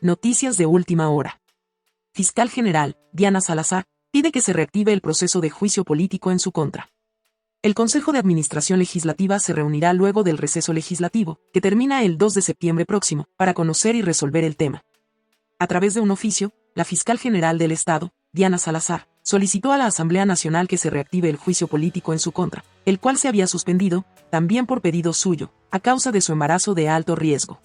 Noticias de última hora. Fiscal General, Diana Salazar, pide que se reactive el proceso de juicio político en su contra. El Consejo de Administración Legislativa se reunirá luego del receso legislativo, que termina el 2 de septiembre próximo, para conocer y resolver el tema. A través de un oficio, la Fiscal General del Estado, Diana Salazar, solicitó a la Asamblea Nacional que se reactive el juicio político en su contra, el cual se había suspendido, también por pedido suyo, a causa de su embarazo de alto riesgo.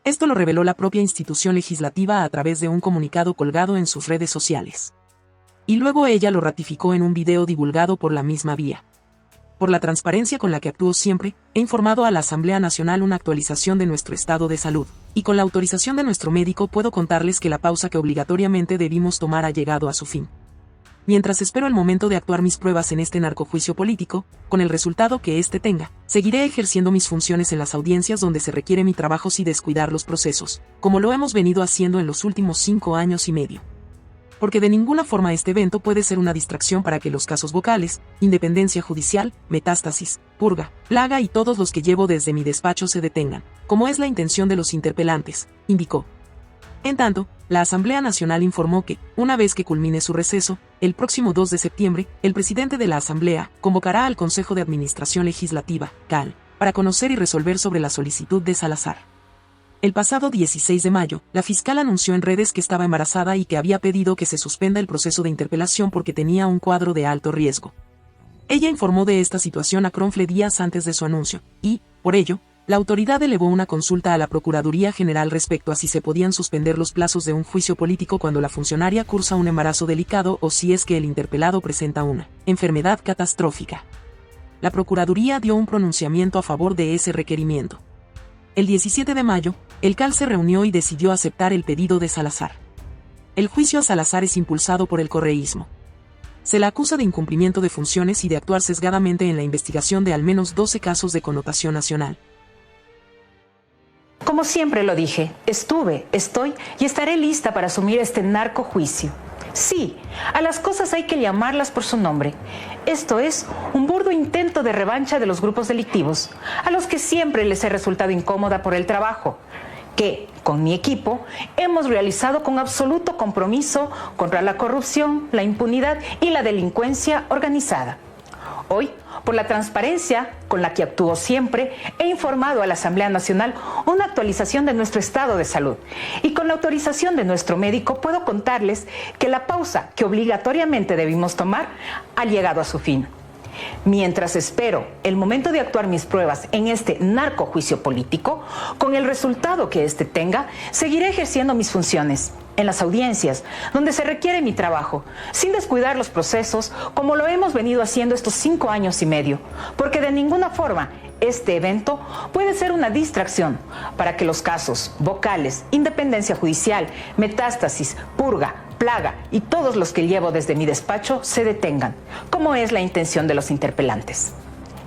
Esto lo reveló la propia institución legislativa a través de un comunicado colgado en sus redes sociales. Y luego ella lo ratificó en un video divulgado por la misma vía. Por la transparencia con la que actúo siempre, he informado a la Asamblea Nacional una actualización de nuestro estado de salud, y con la autorización de nuestro médico puedo contarles que la pausa que obligatoriamente debimos tomar ha llegado a su fin. Mientras espero el momento de actuar mis pruebas en este narcojuicio político, con el resultado que éste tenga, seguiré ejerciendo mis funciones en las audiencias donde se requiere mi trabajo sin descuidar los procesos, como lo hemos venido haciendo en los últimos 5 años y medio. Porque de ninguna forma este evento puede ser una distracción para que los casos vocales, independencia judicial, metástasis, purga, plaga y todos los que llevo desde mi despacho se detengan, como es la intención de los interpelantes, indicó. En tanto, la Asamblea Nacional informó que, una vez que culmine su receso, el próximo 2 de septiembre, el presidente de la Asamblea convocará al Consejo de Administración Legislativa, CAL, para conocer y resolver sobre la solicitud de Salazar. El pasado 16 de mayo, la fiscal anunció en redes que estaba embarazada y que había pedido que se suspenda el proceso de interpelación porque tenía un cuadro de alto riesgo. Ella informó de esta situación a Cronfle días antes de su anuncio, y, por ello, la autoridad elevó una consulta a la Procuraduría General respecto a si se podían suspender los plazos de un juicio político cuando la funcionaria cursa un embarazo delicado o si es que el interpelado presenta una enfermedad catastrófica. La Procuraduría dio un pronunciamiento a favor de ese requerimiento. El 17 de mayo, el CAL se reunió y decidió aceptar el pedido de Salazar. El juicio a Salazar es impulsado por el correísmo. Se la acusa de incumplimiento de funciones y de actuar sesgadamente en la investigación de al menos 12 casos de connotación nacional. Como siempre lo dije, estuve, estoy y estaré lista para asumir este narcojuicio. Sí, a las cosas hay que llamarlas por su nombre. Esto es un burdo intento de revancha de los grupos delictivos, a los que siempre les he resultado incómoda por el trabajo, que, con mi equipo, hemos realizado con absoluto compromiso contra la corrupción, la impunidad y la delincuencia organizada. Hoy, por la transparencia con la que actúo siempre, he informado a la Asamblea Nacional una actualización de nuestro estado de salud. Y con la autorización de nuestro médico puedo contarles que la pausa que obligatoriamente debimos tomar ha llegado a su fin. Mientras espero el momento de actuar mis pruebas en este narcojuicio político, con el resultado que éste tenga, seguiré ejerciendo mis funciones en las audiencias, donde se requiere mi trabajo, sin descuidar los procesos, como lo hemos venido haciendo estos 5 años y medio, porque de ninguna forma este evento puede ser una distracción para que los casos vocales, independencia judicial, metástasis, purga, plaga y todos los que llevo desde mi despacho se detengan, como es la intención de los interpelantes.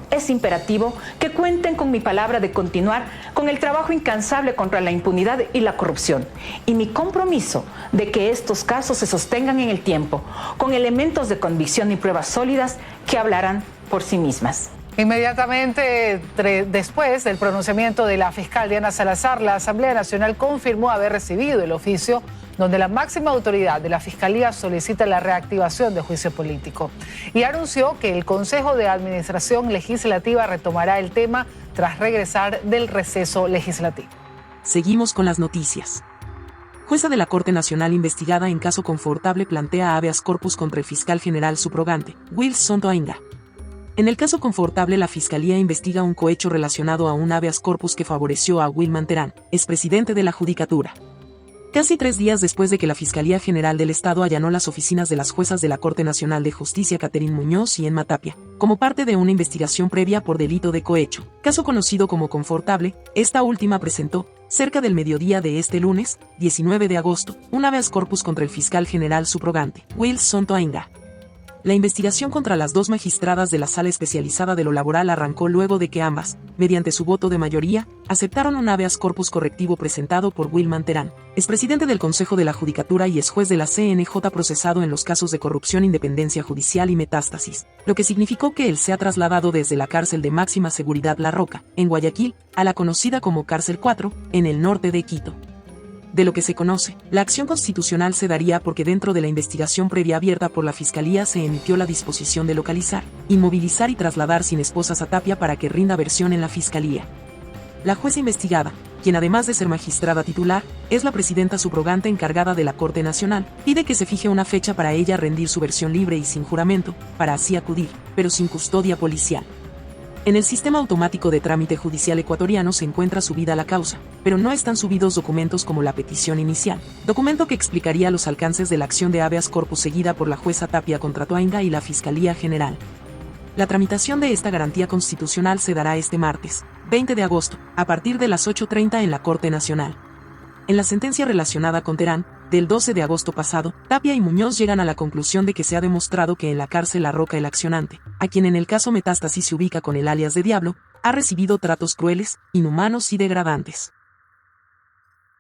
Es imperativo que cuenten con mi palabra de continuar con el trabajo incansable contra la impunidad y la corrupción, y mi compromiso de que estos casos se sostengan en el tiempo, con elementos de convicción y pruebas sólidas que hablarán por sí mismas. Inmediatamente después del pronunciamiento de la fiscal Diana Salazar, la Asamblea Nacional confirmó haber recibido el oficio donde la máxima autoridad de la Fiscalía solicita la reactivación del juicio político y anunció que el Consejo de Administración Legislativa retomará el tema tras regresar del receso legislativo. Seguimos con las noticias. Jueza de la Corte Nacional investigada en caso Confortable plantea habeas corpus contra el fiscal general subrogante, Wilson Toainga. En el caso Confortable, la Fiscalía investiga un cohecho relacionado a un habeas corpus que favoreció a Wilman Terán, expresidente de la Judicatura. Casi 3 días después de que la Fiscalía General del Estado allanó las oficinas de las juezas de la Corte Nacional de Justicia Catherine Muñoz y Emma Tapia, como parte de una investigación previa por delito de cohecho, caso conocido como Confortable, esta última presentó, cerca del mediodía de este lunes, 19 de agosto, un habeas corpus contra el fiscal general subrogante, Wilson Toainga. La investigación contra las 2 magistradas de la Sala Especializada de lo Laboral arrancó luego de que ambas, mediante su voto de mayoría, aceptaron un habeas corpus correctivo presentado por Wilman Terán, expresidente del Consejo de la Judicatura y exjuez de la CNJ procesado en los casos de corrupción, independencia judicial y metástasis, lo que significó que él se ha trasladado desde la cárcel de máxima seguridad La Roca, en Guayaquil, a la conocida como Cárcel 4, en el norte de Quito. De lo que se conoce, la acción constitucional se daría porque dentro de la investigación previa abierta por la Fiscalía se emitió la disposición de localizar, inmovilizar y trasladar sin esposas a Tapia para que rinda versión en la Fiscalía. La jueza investigada, quien además de ser magistrada titular, es la presidenta subrogante encargada de la Corte Nacional, pide que se fije una fecha para ella rendir su versión libre y sin juramento, para así acudir, pero sin custodia policial. En el sistema automático de trámite judicial ecuatoriano se encuentra subida la causa, pero no están subidos documentos como la petición inicial, documento que explicaría los alcances de la acción de habeas corpus seguida por la jueza Tapia contra Toainga y la Fiscalía General. La tramitación de esta garantía constitucional se dará este martes, 20 de agosto, a partir de las 8:30 en la Corte Nacional. En la sentencia relacionada con Terán, del 12 de agosto pasado, Tapia y Muñoz llegan a la conclusión de que se ha demostrado que en la cárcel La Roca el accionante, a quien en el caso Metástasis se ubica con el alias de Diablo, ha recibido tratos crueles, inhumanos y degradantes.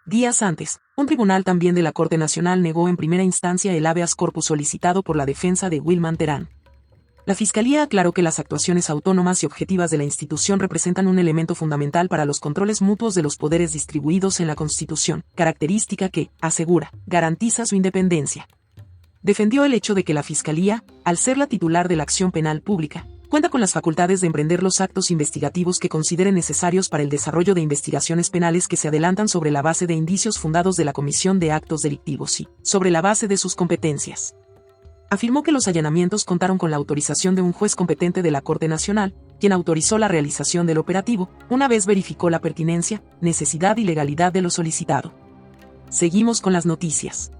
Días antes, un tribunal también de la Corte Nacional negó en primera instancia el habeas corpus solicitado por la defensa de Wilman Terán. La Fiscalía aclaró que las actuaciones autónomas y objetivas de la institución representan un elemento fundamental para los controles mutuos de los poderes distribuidos en la Constitución, característica que, asegura, garantiza su independencia. Defendió el hecho de que la Fiscalía, al ser la titular de la acción penal pública, cuenta con las facultades de emprender los actos investigativos que considere necesarios para el desarrollo de investigaciones penales que se adelantan sobre la base de indicios fundados de la comisión de actos delictivos y, sobre la base de sus competencias. Afirmó que los allanamientos contaron con la autorización de un juez competente de la Corte Nacional, quien autorizó la realización del operativo, una vez verificó la pertinencia, necesidad y legalidad de lo solicitado. Seguimos con las noticias.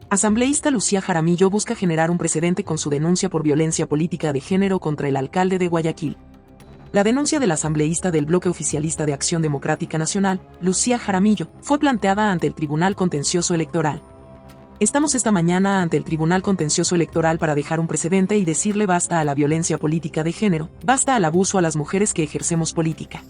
Asambleísta Lucía Jaramillo busca generar un precedente con su denuncia por violencia política de género contra el alcalde de Guayaquil. La denuncia del asambleísta del bloque oficialista de Acción Democrática Nacional, Lucía Jaramillo, fue planteada ante el Tribunal Contencioso Electoral. Estamos esta mañana ante el Tribunal Contencioso Electoral para dejar un precedente y decirle basta a la violencia política de género, basta al abuso a las mujeres que ejercemos política.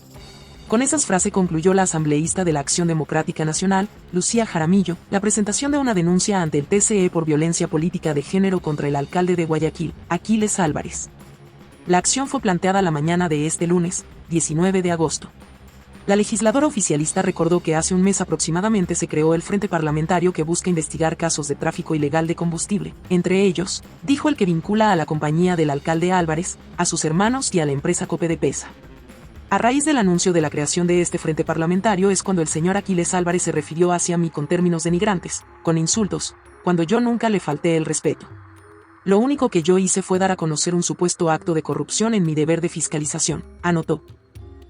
Con esas frases concluyó la asambleísta de la Acción Democrática Nacional, Lucía Jaramillo, la presentación de una denuncia ante el TCE por violencia política de género contra el alcalde de Guayaquil, Aquiles Álvarez. La acción fue planteada la mañana de este lunes, 19 de agosto. La legisladora oficialista recordó que hace un mes aproximadamente se creó el Frente Parlamentario que busca investigar casos de tráfico ilegal de combustible, entre ellos, dijo el que vincula a la compañía del alcalde Álvarez, a sus hermanos y a la empresa Copedepesa. A raíz del anuncio de la creación de este Frente Parlamentario es cuando el señor Aquiles Álvarez se refirió hacia mí con términos denigrantes, con insultos, cuando yo nunca le falté el respeto. Lo único que yo hice fue dar a conocer un supuesto acto de corrupción en mi deber de fiscalización, anotó.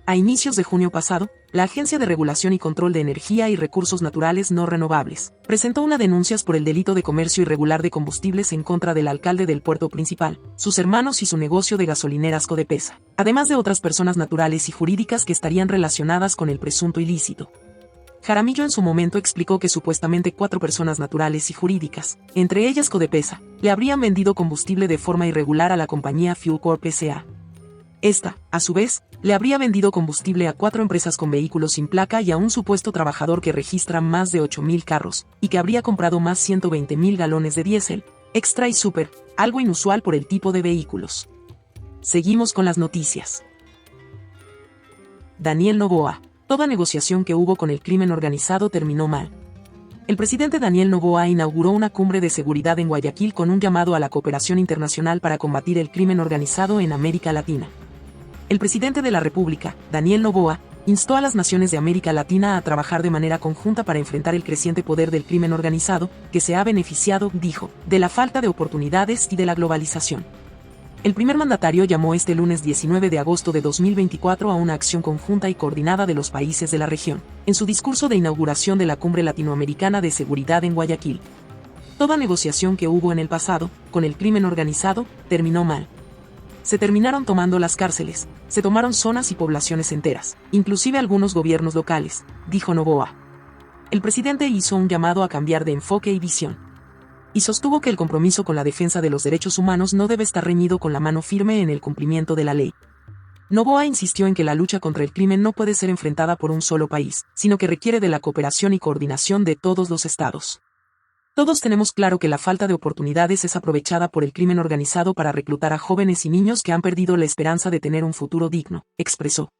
A inicios de junio pasado, la Agencia de Regulación y Control de Energía y Recursos Naturales No Renovables presentó una denuncia por el delito de comercio irregular de combustibles en contra del alcalde del puerto principal, sus hermanos y su negocio de gasolineras Codepesa, además de otras personas naturales y jurídicas que estarían relacionadas con el presunto ilícito. Jaramillo en su momento explicó que supuestamente 4 personas naturales y jurídicas, entre ellas Codepesa, le habrían vendido combustible de forma irregular a la compañía Fuel Corp S.A. Esta, a su vez, le habría vendido combustible a 4 empresas con vehículos sin placa y a un supuesto trabajador que registra más de 8.000 carros, y que habría comprado más 120.000 galones de diésel, extra y super, algo inusual por el tipo de vehículos. Seguimos con las noticias. Daniel Noboa. Toda negociación que hubo con el crimen organizado terminó mal. El presidente Daniel Noboa inauguró una cumbre de seguridad en Guayaquil con un llamado a la cooperación internacional para combatir el crimen organizado en América Latina. El presidente de la República, Daniel Noboa, instó a las naciones de América Latina a trabajar de manera conjunta para enfrentar el creciente poder del crimen organizado, que se ha beneficiado, dijo, de la falta de oportunidades y de la globalización. El primer mandatario llamó este lunes 19 de agosto de 2024 a una acción conjunta y coordinada de los países de la región, en su discurso de inauguración de la Cumbre Latinoamericana de Seguridad en Guayaquil. Toda negociación que hubo en el pasado, con el crimen organizado, terminó mal. Se terminaron tomando las cárceles, se tomaron zonas y poblaciones enteras, inclusive algunos gobiernos locales, dijo Noboa. El presidente hizo un llamado a cambiar de enfoque y visión. Y sostuvo que el compromiso con la defensa de los derechos humanos no debe estar reñido con la mano firme en el cumplimiento de la ley. Noboa insistió en que la lucha contra el crimen no puede ser enfrentada por un solo país, sino que requiere de la cooperación y coordinación de todos los estados. Todos tenemos claro que la falta de oportunidades es aprovechada por el crimen organizado para reclutar a jóvenes y niños que han perdido la esperanza de tener un futuro digno, expresó.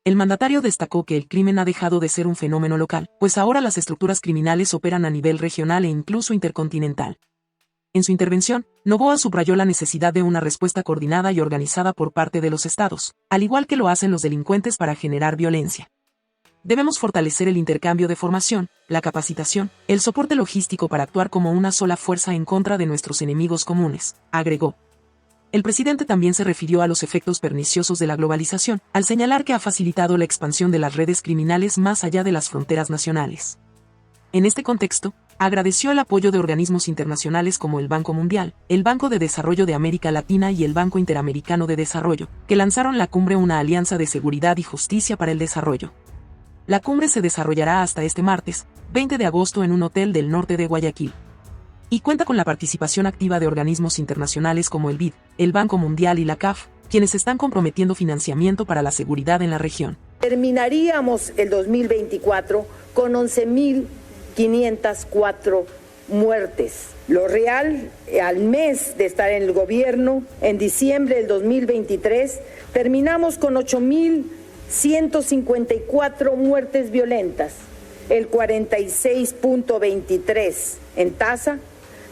El mandatario destacó que el crimen ha dejado de ser un fenómeno local, pues ahora las estructuras criminales operan a nivel regional e incluso intercontinental. En su intervención, Noboa subrayó la necesidad de una respuesta coordinada y organizada por parte de los estados, al igual que lo hacen los delincuentes para generar violencia. Debemos fortalecer el intercambio de formación, la capacitación, el soporte logístico para actuar como una sola fuerza en contra de nuestros enemigos comunes, agregó. El presidente también se refirió a los efectos perniciosos de la globalización, al señalar que ha facilitado la expansión de las redes criminales más allá de las fronteras nacionales. En este contexto, agradeció el apoyo de organismos internacionales como el Banco Mundial, el Banco de Desarrollo de América Latina y el Banco Interamericano de Desarrollo, que lanzaron la cumbre Una Alianza de Seguridad y Justicia para el Desarrollo. La cumbre se desarrollará hasta este martes, 20 de agosto en un hotel del norte de Guayaquil. Y cuenta con la participación activa de organismos internacionales como el BID, el Banco Mundial y la CAF, quienes están comprometiendo financiamiento para la seguridad en la región. Terminaríamos el 2024 con 11.504 muertes. Lo real, al mes de estar en el gobierno, en diciembre del 2023, terminamos con 8.154 muertes violentas, el 46.23 en tasa,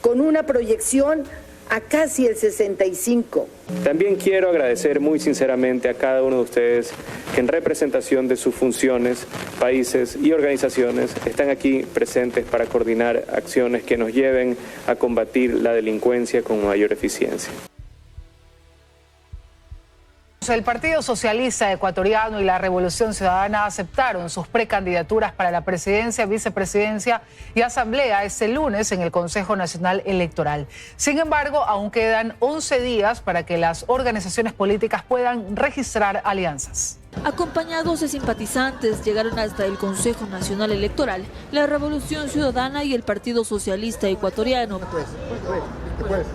con una proyección a casi el 65. También quiero agradecer muy sinceramente a cada uno de ustedes que en representación de sus funciones, países y organizaciones están aquí presentes para coordinar acciones que nos lleven a combatir la delincuencia con mayor eficiencia. El Partido Socialista Ecuatoriano y la Revolución Ciudadana aceptaron sus precandidaturas para la presidencia, vicepresidencia y asamblea este lunes en el Consejo Nacional Electoral. Sin embargo, aún quedan 11 días para que las organizaciones políticas puedan registrar alianzas. Acompañados de simpatizantes, llegaron hasta el Consejo Nacional Electoral la Revolución Ciudadana y el Partido Socialista Ecuatoriano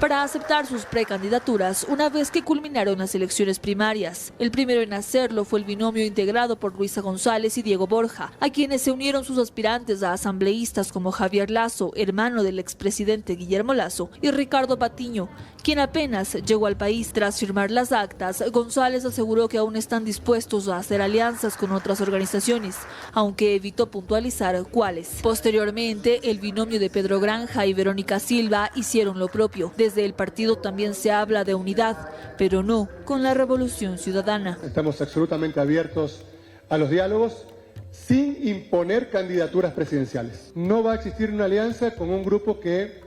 para aceptar sus precandidaturas una vez que culminaron las elecciones primarias. El primero en hacerlo fue el binomio integrado por Luisa González y Diego Borja, a quienes se unieron sus aspirantes a asambleístas como Javier Lazo, hermano del expresidente Guillermo Lazo, y Ricardo Patiño, quien apenas llegó al país tras firmar las actas. González aseguró que aún están dispuestos a hacer alianzas con otras organizaciones, aunque evitó puntualizar cuáles. Posteriormente, el binomio de Pedro Granja y Verónica Silva hicieron lo propio. Desde el partido también se habla de unidad, pero no con la Revolución Ciudadana. Estamos absolutamente abiertos a los diálogos sin imponer candidaturas presidenciales. No va a existir una alianza con un grupo que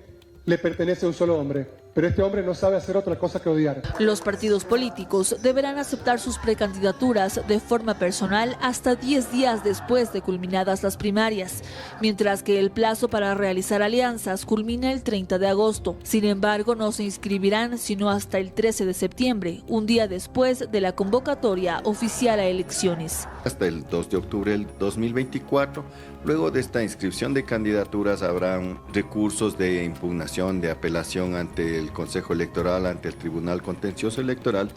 le pertenece a un solo hombre. Pero este hombre no sabe hacer otra cosa que odiar. Los partidos políticos deberán aceptar sus precandidaturas de forma personal hasta 10 días después de culminadas las primarias, mientras que el plazo para realizar alianzas culmina el 30 de agosto. Sin embargo, no se inscribirán sino hasta el 13 de septiembre, un día después de la convocatoria oficial a elecciones. Hasta el 2 de octubre del 2024, luego de esta inscripción de candidaturas habrán recursos de impugnación, de apelación ante el Consejo Electoral, ante el Tribunal Contencioso Electoral,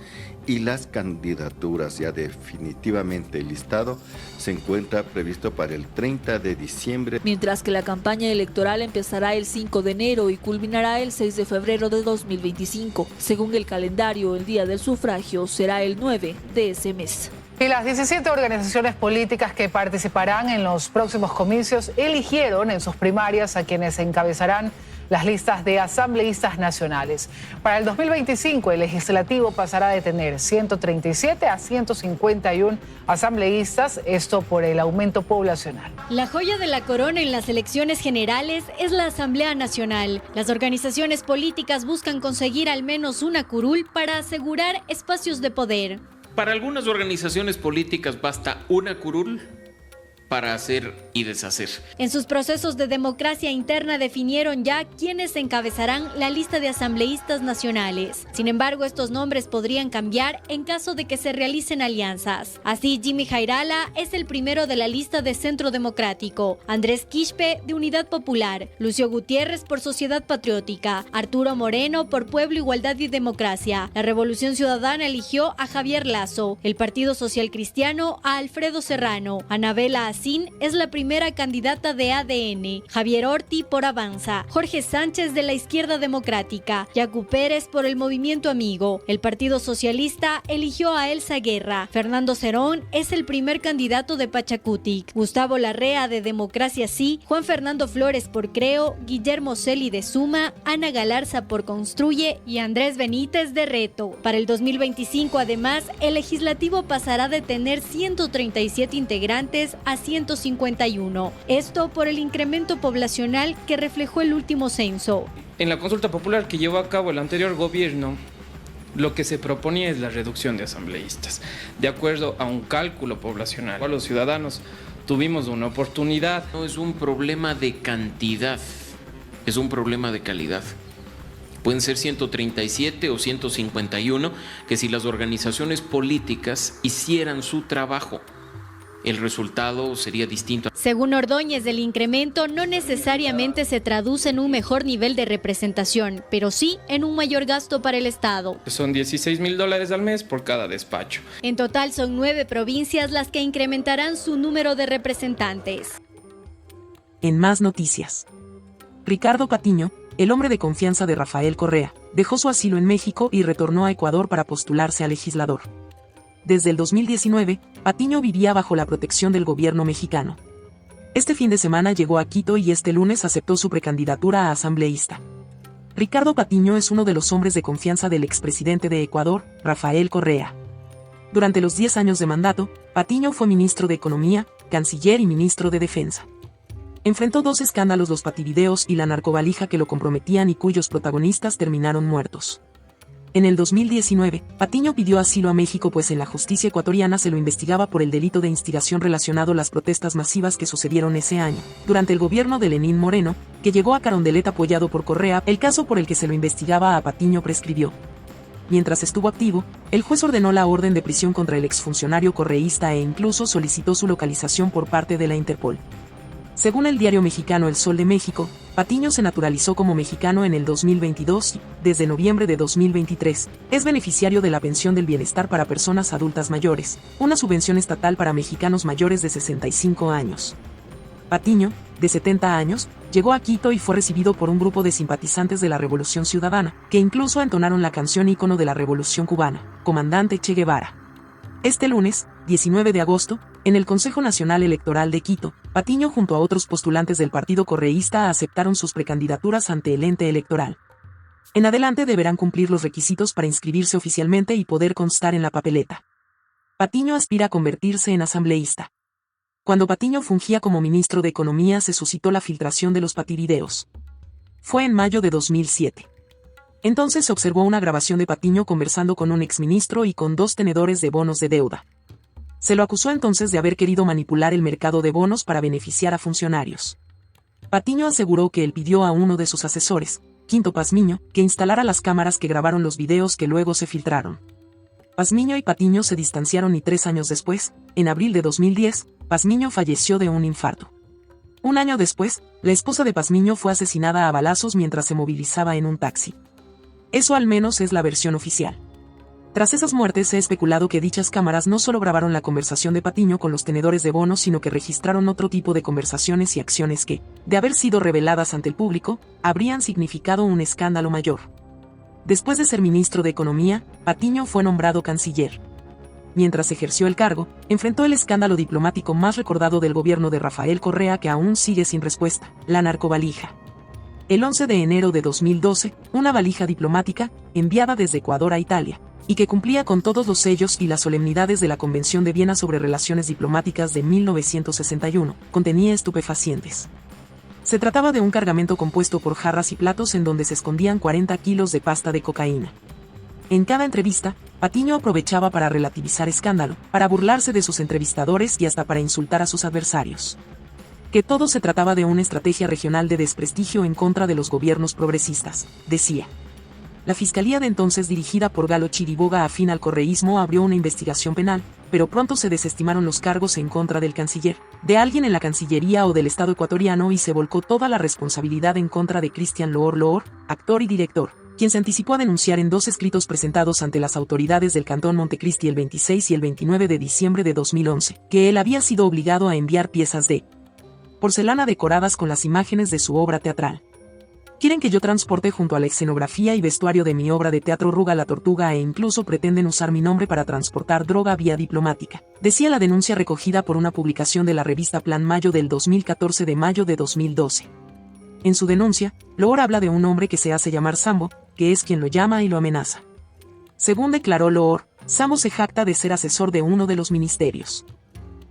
y las candidaturas ya definitivamente listado se encuentra previsto para el 30 de diciembre. Mientras que la campaña electoral empezará el 5 de enero y culminará el 6 de febrero de 2025. Según el calendario, el día del sufragio será el 9 de ese mes. Y las 17 organizaciones políticas que participarán en los próximos comicios eligieron en sus primarias a quienes encabezarán las listas de asambleístas nacionales. Para el 2025, el legislativo pasará de tener 137 a 151 asambleístas, esto por el aumento poblacional. La joya de la corona en las elecciones generales es la Asamblea Nacional. Las organizaciones políticas buscan conseguir al menos una curul para asegurar espacios de poder. Para algunas organizaciones políticas basta una curul para hacer y deshacer. En sus procesos de democracia interna definieron ya quiénes encabezarán la lista de asambleístas nacionales. Sin embargo, estos nombres podrían cambiar en caso de que se realicen alianzas. Así, Jimmy Jairala es el primero de la lista de Centro Democrático, Andrés Quispe de Unidad Popular, Lucio Gutiérrez por Sociedad Patriótica, Arturo Moreno por Pueblo, Igualdad y Democracia. La Revolución Ciudadana eligió a Javier Lazo, el Partido Social Cristiano a Alfredo Serrano, Anabela Yacine es la primera candidata de ADN, Javier Orti por Avanza, Jorge Sánchez de la Izquierda Democrática, Yacu Pérez por el Movimiento Amigo. El Partido Socialista eligió a Elsa Guerra. Fernando Cerón es el primer candidato de Pachacutic. Gustavo Larrea de Democracia Sí, Juan Fernando Flores por Creo, Guillermo Celi de Suma, Ana Galarza por Construye y Andrés Benítez de Reto. Para el 2025, además, el legislativo pasará de tener 137 integrantes a 151. Esto por el incremento poblacional que reflejó el último censo. En la consulta popular que llevó a cabo el anterior gobierno, lo que se proponía es la reducción de asambleístas. De acuerdo a un cálculo poblacional, los ciudadanos tuvimos una oportunidad. No es un problema de cantidad, es un problema de calidad. Pueden ser 137 o 151, que si las organizaciones políticas hicieran su trabajo, el resultado sería distinto. Según Ordóñez, el incremento no necesariamente se traduce en un mejor nivel de representación, pero sí en un mayor gasto para el Estado. Son $16,000 al mes por cada despacho. En total son 9 provincias las que incrementarán su número de representantes. En más noticias. Ricardo Patiño, el hombre de confianza de Rafael Correa, dejó su asilo en México y retornó a Ecuador para postularse a legislador. Desde el 2019, Patiño vivía bajo la protección del gobierno mexicano. Este fin de semana llegó a Quito y este lunes aceptó su precandidatura a asambleísta. Ricardo Patiño es uno de los hombres de confianza del expresidente de Ecuador, Rafael Correa. Durante los 10 años de mandato, Patiño fue ministro de Economía, canciller y ministro de Defensa. Enfrentó 2 escándalos: los pativideos y la narcovalija que lo comprometían y cuyos protagonistas terminaron muertos. En el 2019, Patiño pidió asilo a México pues en la justicia ecuatoriana se lo investigaba por el delito de instigación relacionado a las protestas masivas que sucedieron ese año, durante el gobierno de Lenín Moreno, que llegó a Carondelet apoyado por Correa. El caso por el que se lo investigaba a Patiño prescribió. Mientras estuvo activo, el juez ordenó la orden de prisión contra el exfuncionario correísta e incluso solicitó su localización por parte de la Interpol. Según el diario mexicano El Sol de México, Patiño se naturalizó como mexicano en el 2022 y, desde noviembre de 2023, es beneficiario de la pensión del bienestar para personas adultas mayores, una subvención estatal para mexicanos mayores de 65 años. Patiño, de 70 años, llegó a Quito y fue recibido por un grupo de simpatizantes de la Revolución Ciudadana, que incluso entonaron la canción ícono de la Revolución Cubana, Comandante Che Guevara. Este lunes, 19 de agosto, en el Consejo Nacional Electoral de Quito, Patiño junto a otros postulantes del partido correísta aceptaron sus precandidaturas ante el ente electoral. En adelante deberán cumplir los requisitos para inscribirse oficialmente y poder constar en la papeleta. Patiño aspira a convertirse en asambleísta. Cuando Patiño fungía como ministro de Economía se suscitó la filtración de los pativideos. Fue en mayo de 2007. Entonces se observó una grabación de Patiño conversando con un exministro y con 2 tenedores de bonos de deuda. Se lo acusó entonces de haber querido manipular el mercado de bonos para beneficiar a funcionarios. Patiño aseguró que él pidió a uno de sus asesores, Quinto Pazmiño, que instalara las cámaras que grabaron los videos que luego se filtraron. Pazmiño y Patiño se distanciaron y 3 años después, en abril de 2010, Pazmiño falleció de un infarto. Un año después, la esposa de Pazmiño fue asesinada a balazos mientras se movilizaba en un taxi. Eso al menos es la versión oficial. Tras esas muertes se ha especulado que dichas cámaras no solo grabaron la conversación de Patiño con los tenedores de bonos, sino que registraron otro tipo de conversaciones y acciones que, de haber sido reveladas ante el público, habrían significado un escándalo mayor. Después de ser ministro de Economía, Patiño fue nombrado canciller. Mientras ejerció el cargo, enfrentó el escándalo diplomático más recordado del gobierno de Rafael Correa que aún sigue sin respuesta, la narcovalija. El 11 de enero de 2012, una valija diplomática, enviada desde Ecuador a Italia, y que cumplía con todos los sellos y las solemnidades de la Convención de Viena sobre Relaciones Diplomáticas de 1961, contenía estupefacientes. Se trataba de un cargamento compuesto por jarras y platos en donde se escondían 40 kilos de pasta de cocaína. En cada entrevista, Patiño aprovechaba para relativizar escándalo, para burlarse de sus entrevistadores y hasta para insultar a sus adversarios. Que todo se trataba de una estrategia regional de desprestigio en contra de los gobiernos progresistas, decía. La fiscalía de entonces, dirigida por Galo Chiriboga afín al correísmo, abrió una investigación penal, pero pronto se desestimaron los cargos en contra del canciller, de alguien en la Cancillería o del Estado ecuatoriano, y se volcó toda la responsabilidad en contra de Cristian Loor Loor, actor y director, quien se anticipó a denunciar en 2 escritos presentados ante las autoridades del Cantón Montecristi el 26 y el 29 de diciembre de 2011, que él había sido obligado a enviar piezas de porcelana decoradas con las imágenes de su obra teatral. Quieren que yo transporte junto a la escenografía y vestuario de mi obra de teatro Ruga la Tortuga e incluso pretenden usar mi nombre para transportar droga vía diplomática, decía la denuncia recogida por una publicación de la revista Plan Mayo del 2014 de mayo de 2012. En su denuncia, Loor habla de un hombre que se hace llamar Sambo, que es quien lo llama y lo amenaza. Según declaró Loor, Sambo se jacta de ser asesor de uno de los ministerios.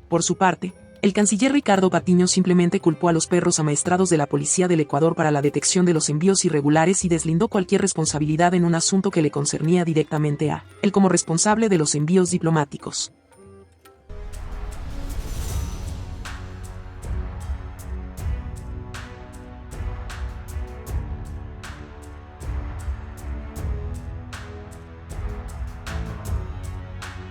Por su parte, el canciller Ricardo Patiño simplemente culpó a los perros amaestrados de la Policía del Ecuador para la detección de los envíos irregulares y deslindó cualquier responsabilidad en un asunto que le concernía directamente a él como responsable de los envíos diplomáticos.